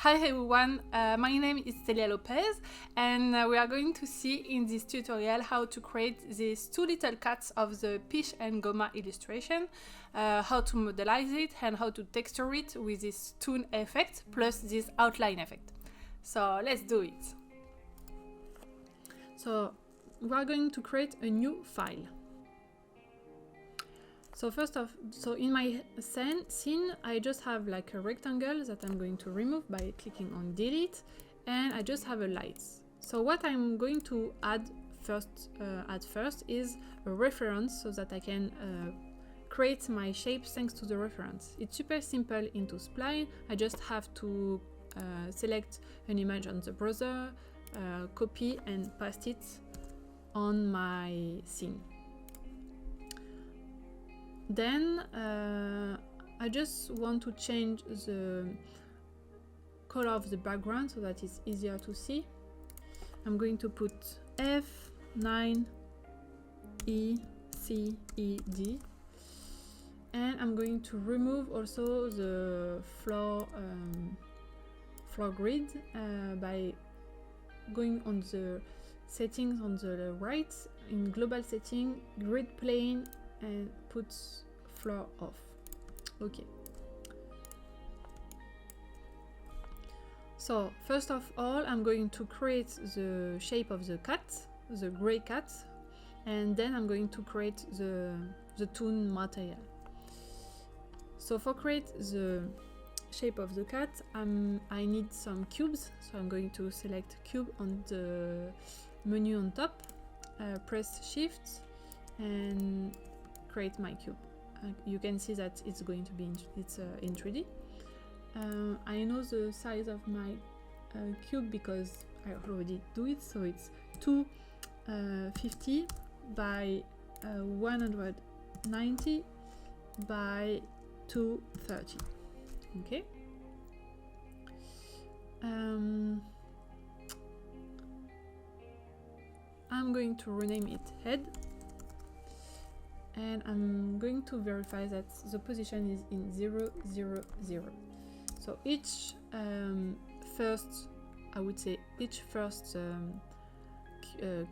Hi everyone, my name is Celia Lopez and we are going to see in this tutorial how to create these two little cats of the Pish and Goma illustration, how to modelize it and how to texture it with this Toon effect plus this outline effect. So let's do it. So we are going to create a new file. So so in my scene, I just have like a rectangle that I'm going to remove by clicking on delete, and I just have a light. So what I'm going to add first is a reference so that I can create my shapes thanks to the reference. It's super simple into Spline. I just have to select an image on the browser, copy and paste it on my scene. Then I just want to change the color of the background so that it's easier to see. I'm going to put F9 E C E D, and I'm going to remove also the floor grid by going on the settings on the right, in global setting, grid plane, and put floor off. Okay. So first of all, I'm going to create the shape of the cat, the gray cat, and then I'm going to create the Toon material. So for create the shape of the cat, I need some cubes. So I'm going to select cube on the menu on top, press Shift, and create my cube. You can see that it's going to be in 3D. I know the size of my cube because I already do it, so it's 250 by 190 by 230. Okay. I'm going to rename it head, and I'm going to verify that the position is in 0, 0, 0. So each first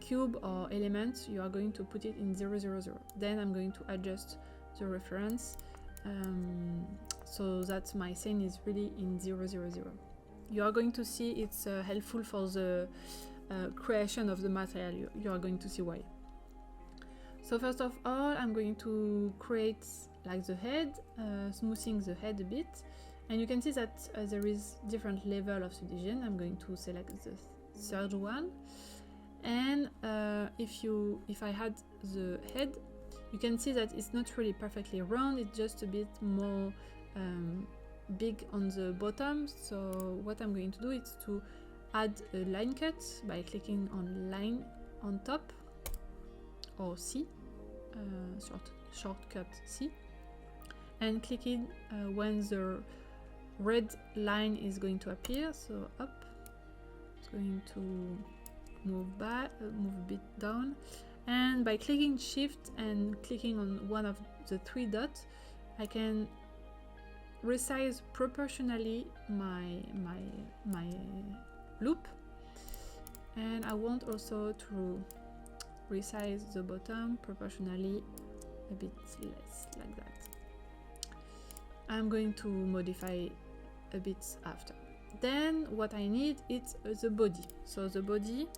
cube or element, you are going to put it in 0, 0, 0. Then I'm going to adjust the reference so that my scene is really in 0, 0, 0. You are going to see it's helpful for the creation of the material. You are going to see why. So first of all, I'm going to create like the head, smoothing the head a bit, and you can see that there is different level of subdivision. I'm going to select the third one, and if I had the head, you can see that it's not really perfectly round. It's just a bit more big on the bottom. So what I'm going to do is to add a line cut by clicking on line on top, or C, shortcut C, and clicking when the red line is going to appear. So up, it's going to move back, move a bit down, and by clicking Shift and clicking on one of the 3 dots, I can resize proportionally my loop, and I want also to resize the bottom proportionally a bit less, like that. I'm going to modify a bit after. Then what I need is the body. So the body,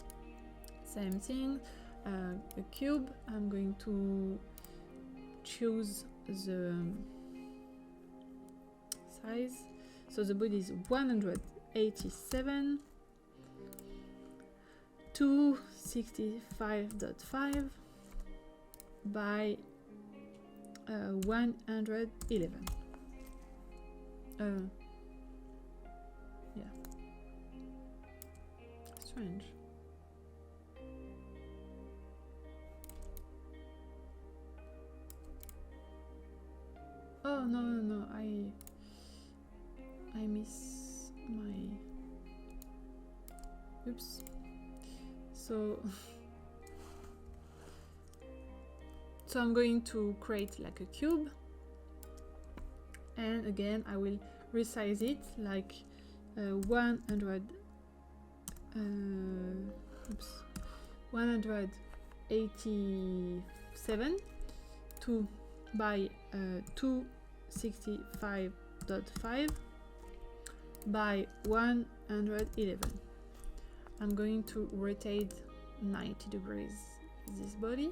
same thing, a cube. I'm going to choose the size. So the body is 187 265.5 by 111. Yeah, strange. Oh no, I miss my, oops. So I'm going to create like a cube, and again I will resize it like 100 187 to by 265.5 by 111. I'm going to rotate 90 degrees this body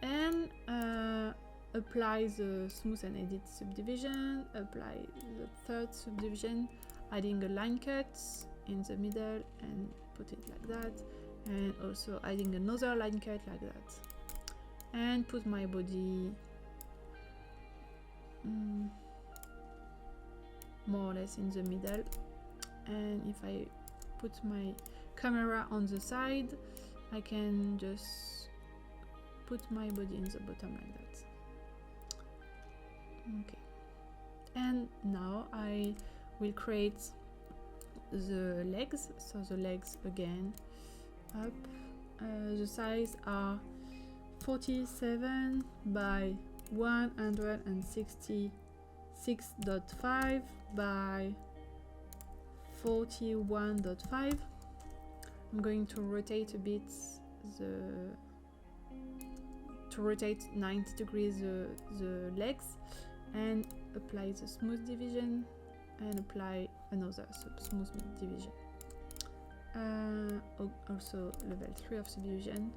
and apply the smooth and edit subdivision, apply the third subdivision, adding a line cut in the middle and put it like that, and also adding another line cut like that, and put my body more or less in the middle. And if I put my camera on the side, I can just put my body in the bottom like that. Okay, and now I will create the legs. So the legs again up, the size are 47 by 166.5 by 41.5. I'm going to rotate a bit to rotate 90 degrees the legs, and apply the smooth division and apply another smooth division. Also level 3 of subdivision,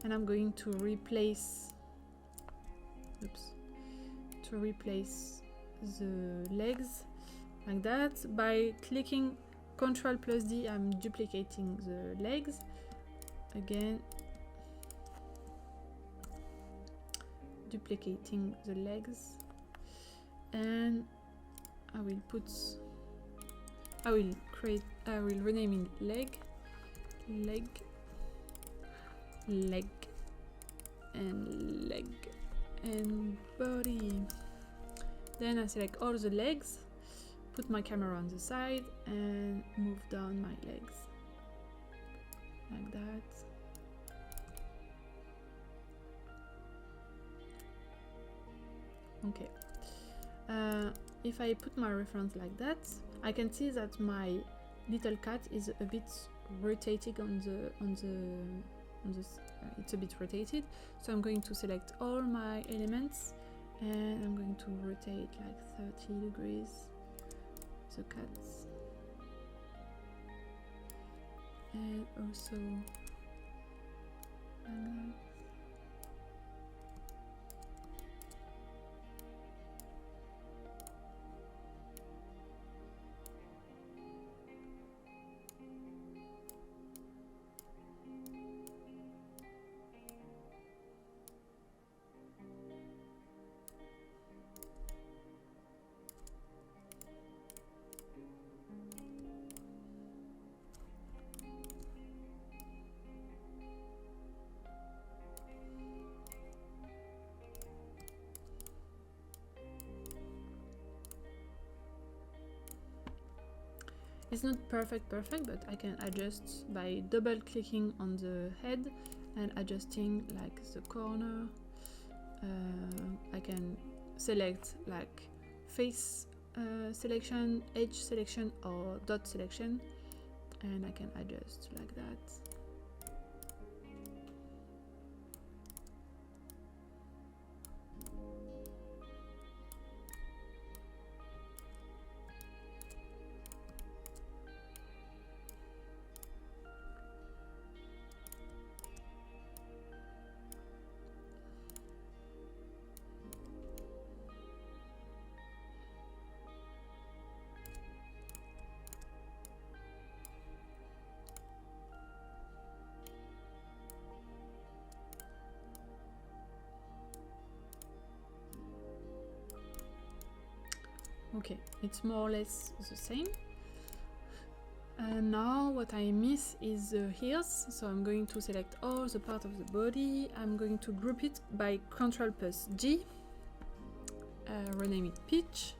and I'm going to replace the legs like that. By clicking Ctrl plus D, I'm duplicating the legs again, duplicating the legs, and I will rename it leg, and body. Then I select all the legs, put my camera on the side and move down my legs like that. Okay. If I put my reference like that, I can see that my little cat is a bit rotating it's a bit rotated. So I'm going to select all my elements and I'm going to rotate like 30 degrees the cats, and also like that. It's not perfect, but I can adjust by double clicking on the head and adjusting like the corner. I can select like face selection, edge selection, or dot selection, and I can adjust like that. Okay, it's more or less the same. And now what I miss is the ears, so I'm going to select all the part of the body. I'm going to group it by Ctrl plus G, rename it Peach,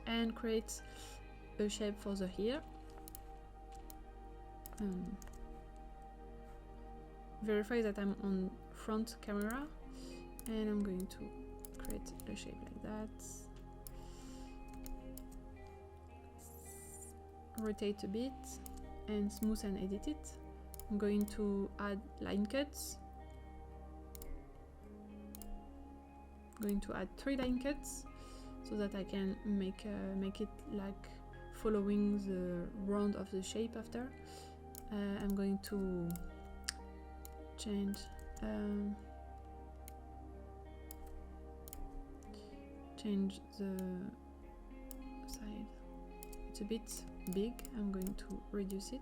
and create a shape for the ear. Verify that I'm on front camera, and I'm going to create a shape like that. rotate a bit and smooth and edit it. I'm going to add line cuts. I'm going to add 3 line cuts so that I can make it like following the round of the shape after. I'm going to change the side. It's a bit big. I'm going to reduce it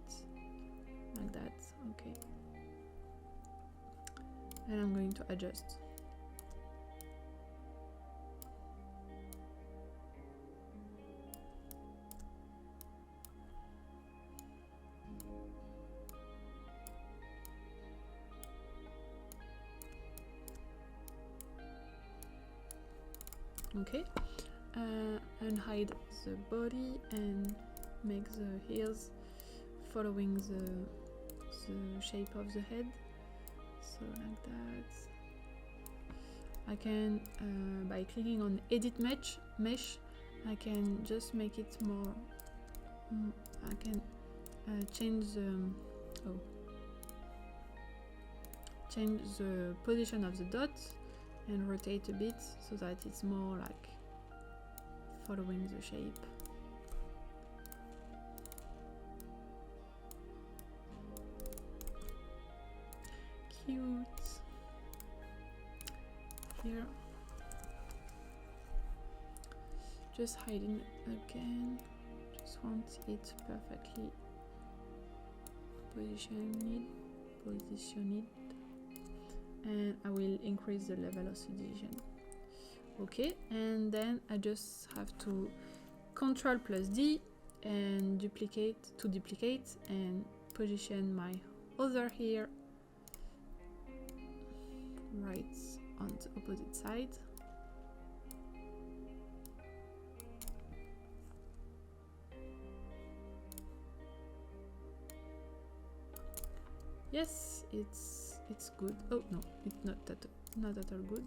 like that. Okay, and I'm going to adjust. Okay, and hide the body and make the heels following the shape of the head, so like that. I can by clicking on edit mesh I can just make it more I can change the position of the dot and rotate a bit so that it's more like following the shape. Cute. Here, just hiding again. Just want it perfectly positioned, and I will increase the level of subdivision. Okay, and then I just have to Ctrl+D and duplicate and position my other here right on the opposite side. Yes, it's good. Oh no, it's not at all good.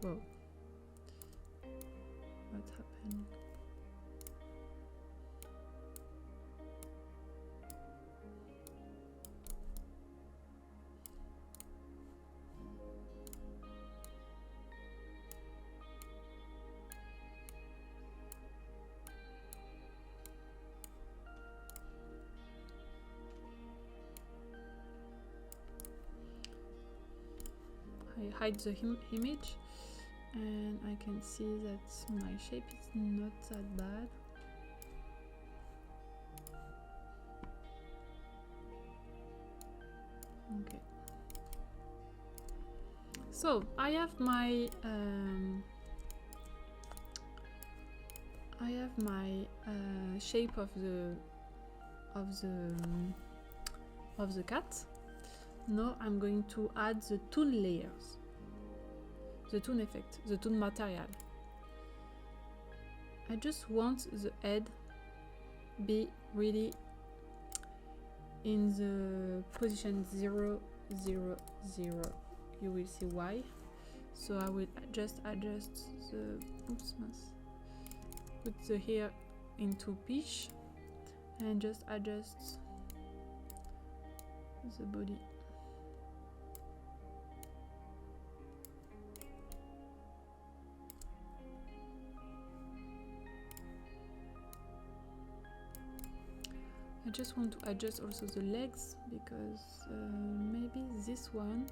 Whoa. What happened? I hide the image and I can see that my shape is not that bad. Okay. So I have my shape of the cat. Now I'm going to add the Toon layers, the Toon effect, the Toon material. I just want the head be really in the position 0, 0, 0. You will see why. So I will just adjust the put the hair into pitch and just adjust the body. I just want to adjust also the legs because maybe this one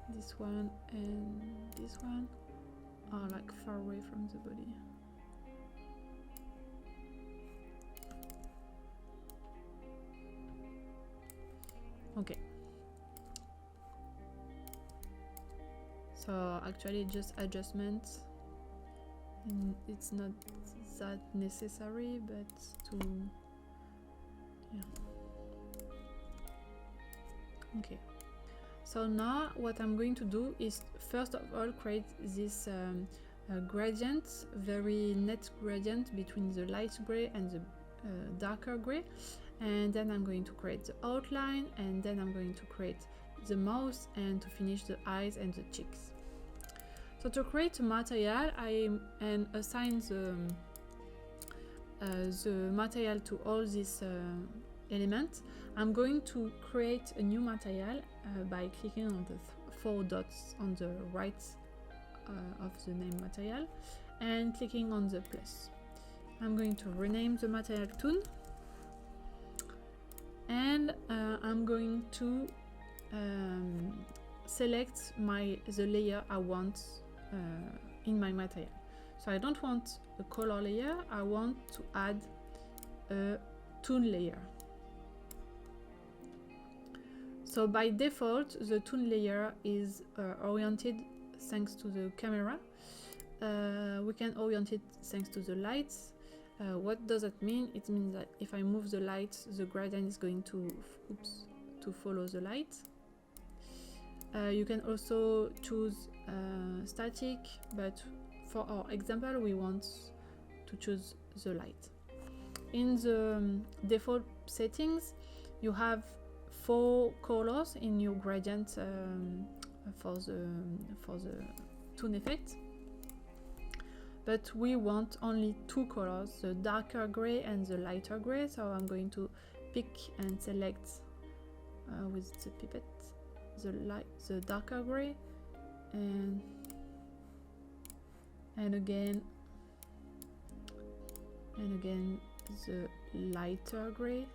and this one are like far away from the body. Okay. So actually just adjustments. It's not that necessary, but to okay. So now what I'm going to do is first of all create this gradient, very net gradient between the light gray and the darker gray, and then I'm going to create the outline, and then I'm going to create the mouth and to finish the eyes and the cheeks. So to create a material, and assign the material to all these elements, I'm going to create a new material by clicking on the 4 dots on the right of the name material and clicking on the plus. I'm going to rename the material Toon, and I'm going to select the layer I want in my material. So I don't want a color layer, I want to add a Toon layer. So by default, the Toon layer is oriented thanks to the camera. We can orient it thanks to the lights. What does that mean? It means that if I move the light, the gradient is going to follow the light. You can also choose static, but for our example, we want to choose the light. In the default settings, you have 4 colors in your gradient for the Toon effect. But we want only 2 colors, the darker gray and the lighter gray. So I'm going to pick and select with the pipette the darker gray, and again the lighter gray.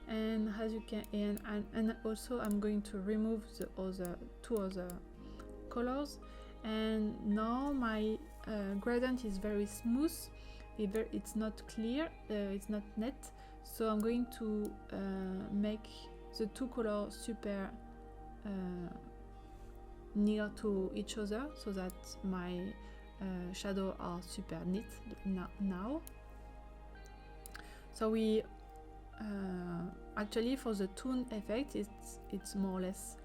And as you can, and also I'm going to remove the 2 other colors, and now my gradient is very smooth. It's not clear, it's not net, so I'm going to make the 2 colors super near to each other, so that my shadows are super neat now. So we actually for the Toon effect it's more or less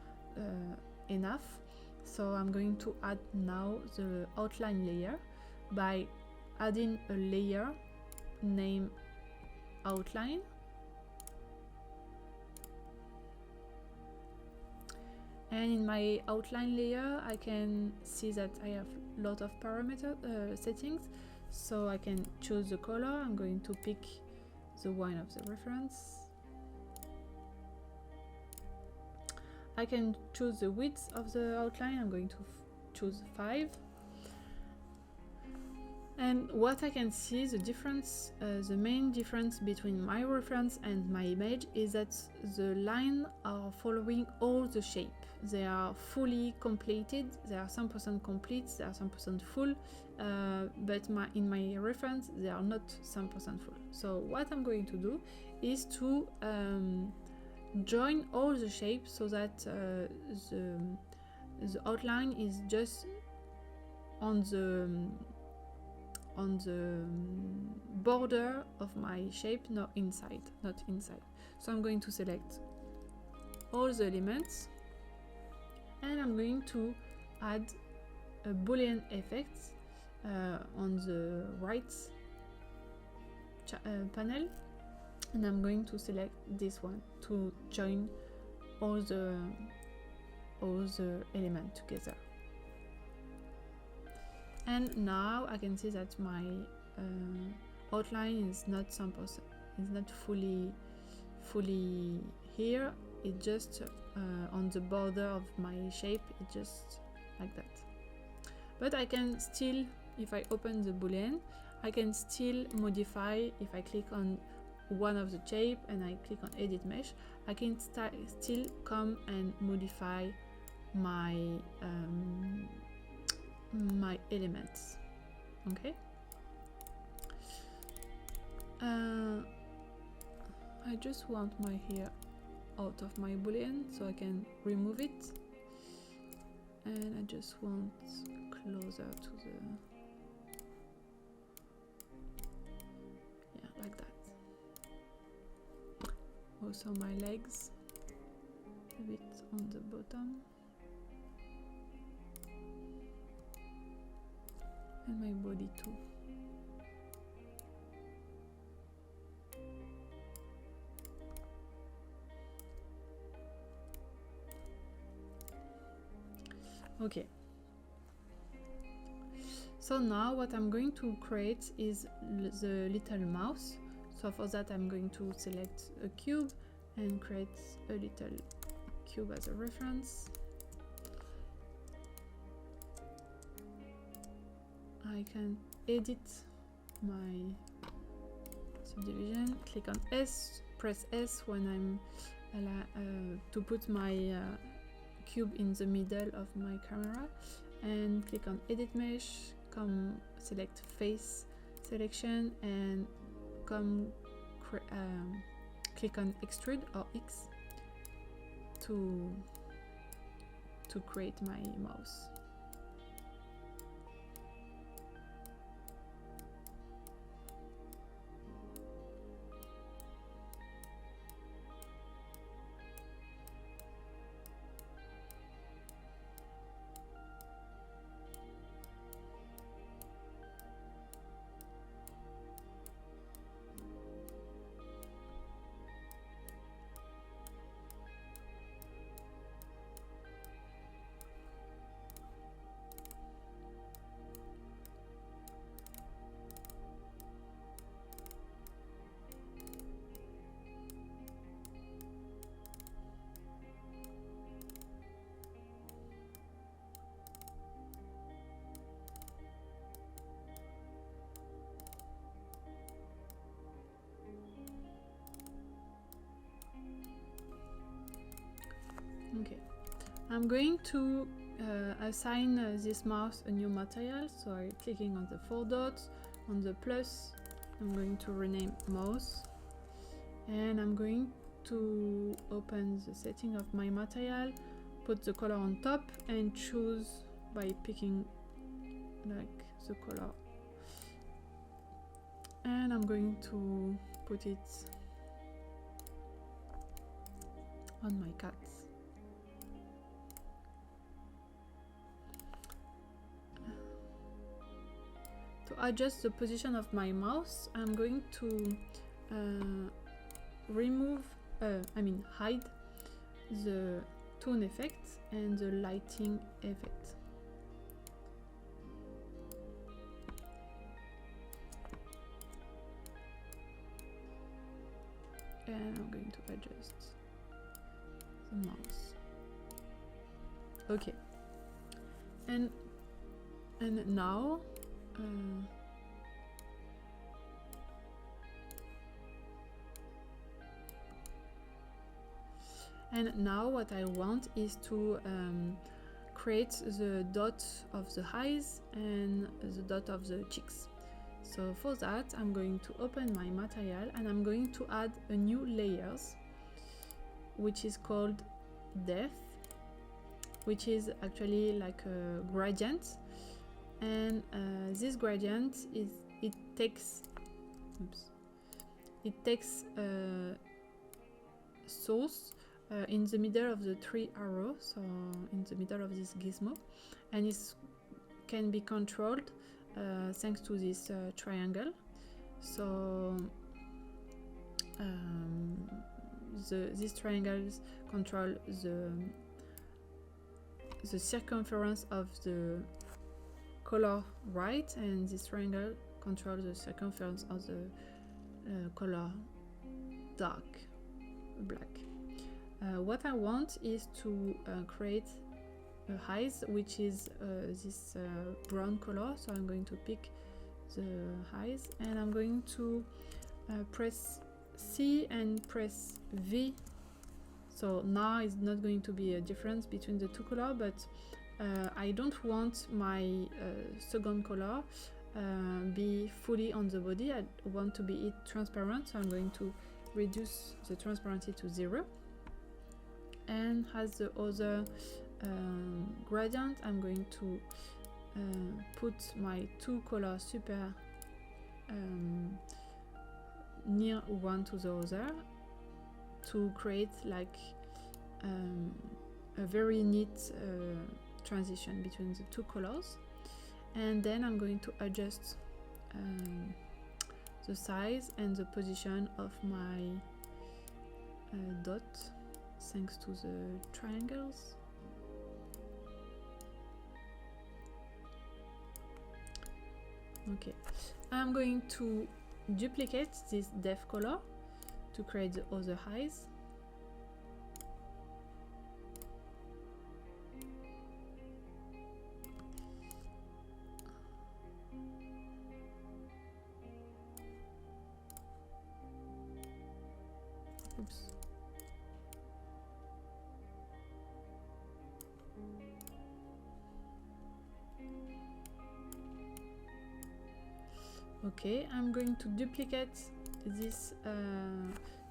enough. So I'm going to add now the outline layer by adding a layer named outline, and in my outline layer I can see that I have a lot of parameter settings. So I can choose the color. I'm going to pick the one of the reference. I can choose the width of the outline. I'm going to choose 5. And what I can see, the difference, the main difference between my reference and my image is that the lines are following all the shape. They are fully completed, they are 100% complete, they are 100% full, but in my reference they are not 100% full. So what I'm going to do is to join all the shapes so that the outline is just on the border of my shape, not inside. So I'm going to select all the elements, and I'm going to add a Boolean effect on the right panel, and I'm going to select this one to join all the elements together. And now I can see that my outline is not 100%, it's not fully here. It's just on the border of my shape. It's just like that. But I can still, if I open the Boolean, I can still modify. If I click on one of the shape and I click on Edit Mesh, I can still come and modify my my elements. Okay. I just want my hair out of my Boolean, so I can remove it, and I just want closer to the, yeah, like that. Also my legs a bit on the bottom, and my body too. Okay. So now what I'm going to create is the little mouse. So for that I'm going to select a cube and create a little cube as a reference. I can edit my subdivision, click on S, press S when I'm to put my cube in the middle of my camera, and click on edit mesh, come select face selection, and come click on extrude or X to create my mouse. Okay, I'm going to assign this mouse a new material, so I'm clicking on the 4 dots, on the plus, I'm going to rename mouse, and I'm going to open the setting of my material, put the color on top, and choose by picking like the color, and I'm going to put it on my cat. To adjust the position of my mouse, I'm going to hide the Toon effect and the lighting effect. And I'm going to adjust the mouse. Okay. And now what I want is to create the dot of the eyes and the dot of the cheeks. So for that I'm going to open my material and I'm going to add a new layers, which is called depth, which is actually like a gradient. And this gradient takes a source in the middle of the 3 arrows, so in the middle of this gizmo, and it can be controlled thanks to this triangle. So these triangles control the circumference of the color white, and this triangle controls the circumference of the color dark black. What I want is to create a eyes, which is this brown color, so I'm going to pick the eyes and I'm going to press C and press V. So now it's not going to be a difference between the two colors, but I don't want my second color be fully on the body. I want to be transparent, so I'm going to reduce the transparency to 0. And as the other gradient, I'm going to put my two colors super near one to the other to create like a very neat transition between the two colors. And then I'm going to adjust the size and the position of my dot thanks to the triangles. Okay, I'm going to duplicate this depth color to create the other eyes. Oops. Okay, I'm going to duplicate this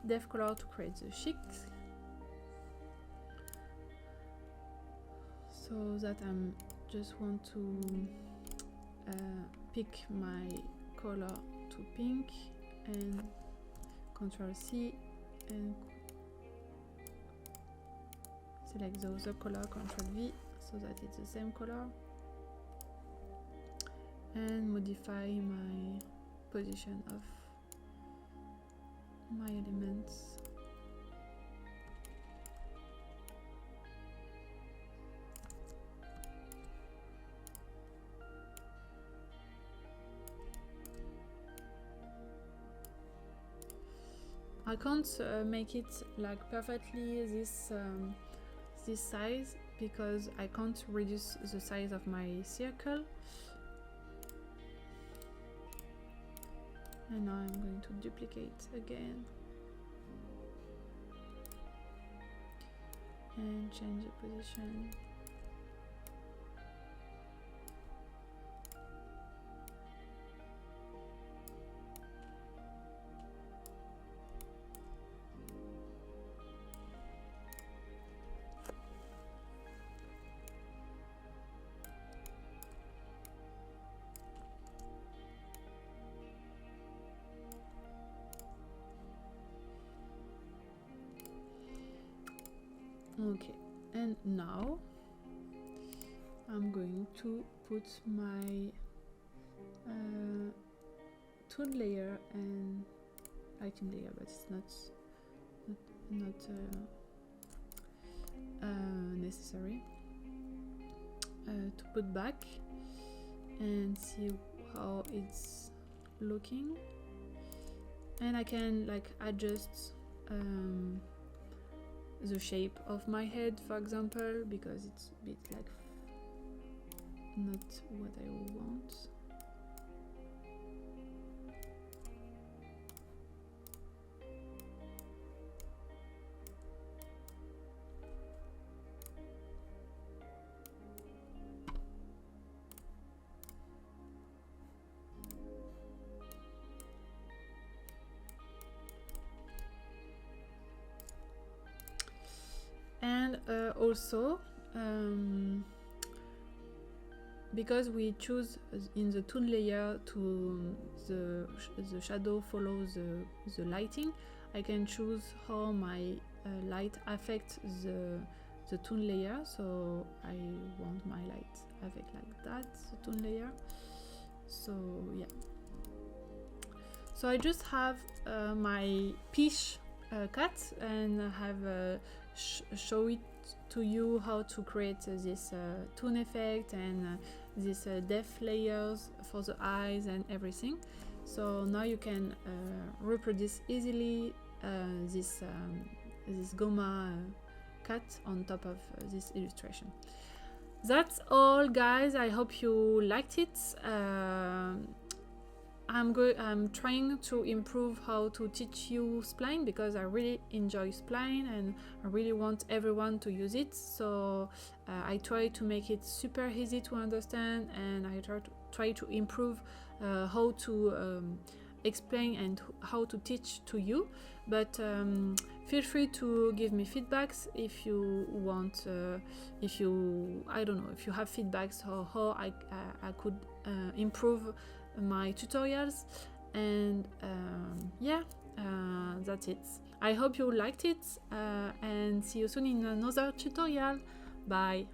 depth color to create the cheeks, so that I'm just want to pick my color to pink and Ctrl C and select the other color, Ctrl V, so that it's the same color, and modify my position of my elements. I can't make it like perfectly this size because I can't reduce the size of my circle. And now I'm going to duplicate again and change the position. Okay, and now I'm going to put my Toon layer and lighting layer, but it's not necessary to put back and see how it's looking. And I can like adjust the shape of my head, for example, because it's a bit like not what I want. And also because we choose in the Toon layer to the shadow follows the lighting, I can choose how my light affects the Toon layer. So I want my light affect like that, the Toon layer. So yeah. So I just have my Peach cat, and I have show it to you how to create this Toon effect and these depth layers for the eyes and everything. So now you can reproduce easily this Goma cat on top of this illustration. That's all, guys. I hope you liked it. I'm trying to improve how to teach you Spline because I really enjoy Spline and I really want everyone to use it. So I try to make it super easy to understand, and I try to improve how to explain and how to teach to you. But feel free to give me feedbacks if you want, if you have feedbacks or how I could improve my tutorials. And yeah, that's it. I hope you liked it, and see you soon in another tutorial. Bye.